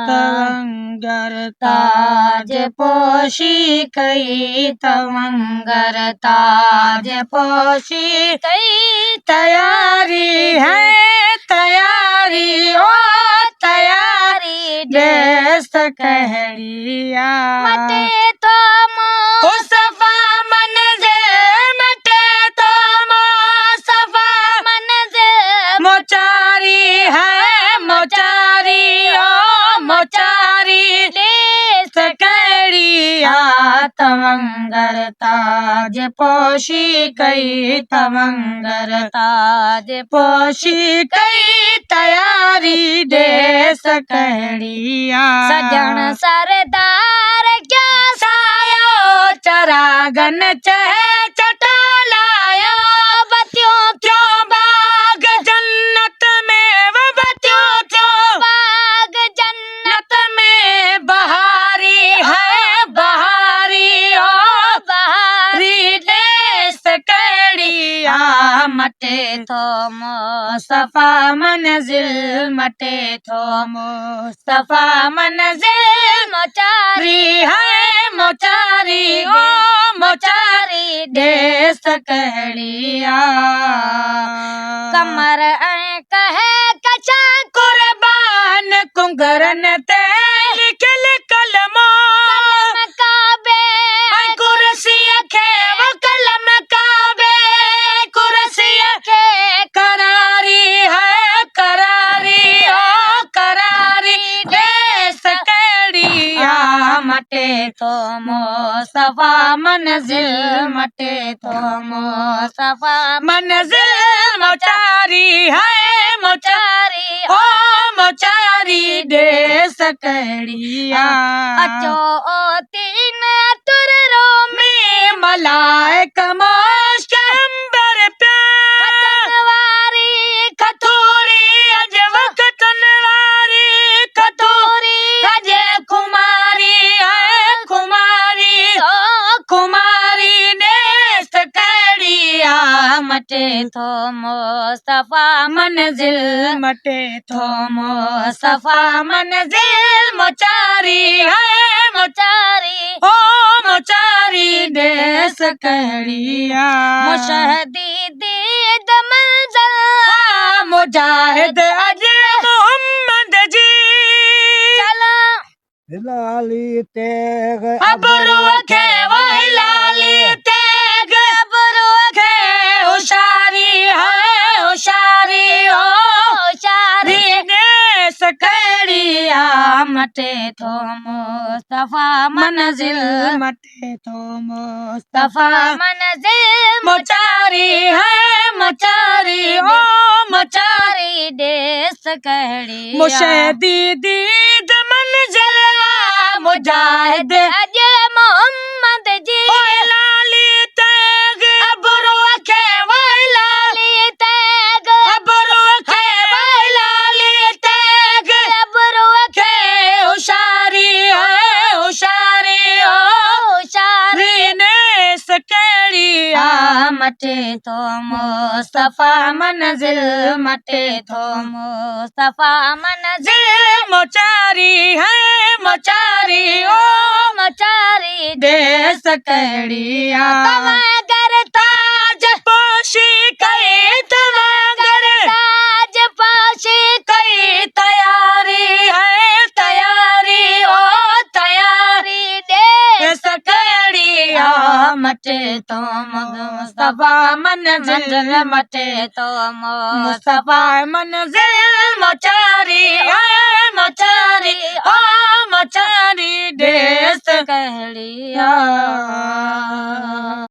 तवंगर ताज पोशी कई तवंगर ताज पोशी कई तैयारी है तैयारी ओ तैयारी देश कहड़िया मटे तो सफा मन जे मटे तो सफा मन जे मोचारी है मोचारी ओ मोचारी देश कहड़िया तवंगर ताज पोशी कई तवंगर ताज पोशी कई तैयारी देश कहड़िया सजन सरदार क्या सायो चरागन चह चटोलायो बत्तियों क्यों बाग जन्नत में वो बत्तियों क्यों बाग जन्नत में बहारी है बहारी ओ बहारी देश कहड़िया मटे थो मुस्तफा मंजिल मटे थो मुस्तफा मंजिल मोचारी है मोचारी ओ मोचारी देश कहड़िया कमर कहे कचा कुर्बान कुंगरन ते लिखल कलमो काबे कुर्सी खे वो कलम काबे कुर्सी खे करारी है करारी ओ करारी देश कहड़िया मटे तो मुस्तफा मंजिल मटे तो मुस्तफा मंजिल मोचारी है मोचारी ओ मोचारी देश कहड़िया अचो ओ तीन तुरो में मलाइक मोशंबर पे खतनवारी खतूरी अज वक्तनवारी खतूरी अज कुमारी है कुमारी ओ कुमारी देश कहड़िया मटे थो मुस्तफा मंजिल मटे थो मुस्तफा मंजिल मोचारी है मोचारी ओ मोचारी देश कहड़िया मुशहदी दीद मंजिल मुजाहिद अज मोहम्मद जी चला लाली तेग अबरू के वो लाली तेग अबरू के होशारी है होशारी ओ होशारी देश कहड़िया मटे थो मुस्तफा मंजिल मटे थो मुस्तफा मंजिल मोचारी है मोचारी ओ मोचारी देश कहड़िया मुशहदी दीद मंजिल मुजाहिद अज मोहम्मद जी लाली तेग अबरू के वो लाली तेग अबरू के वो लाली तेग अबरू के होशारी है होशारी ओ होशारी देश कहड़िया मटे तो मुस्तफा मंजिल मटे तो मुस्तफा मंजिल मोचारी है मोचारी ओ मोचारी देश कहड़िया तवंगर ताज पोशी कई तवंगर ताज पोशी कई तैयारी है तैयारी ओ तैयारी देश कहड़िया मटे तो मुस्तफा मंजिल मटे तो मुस्तफा मंजिल मोचारी है मोचारी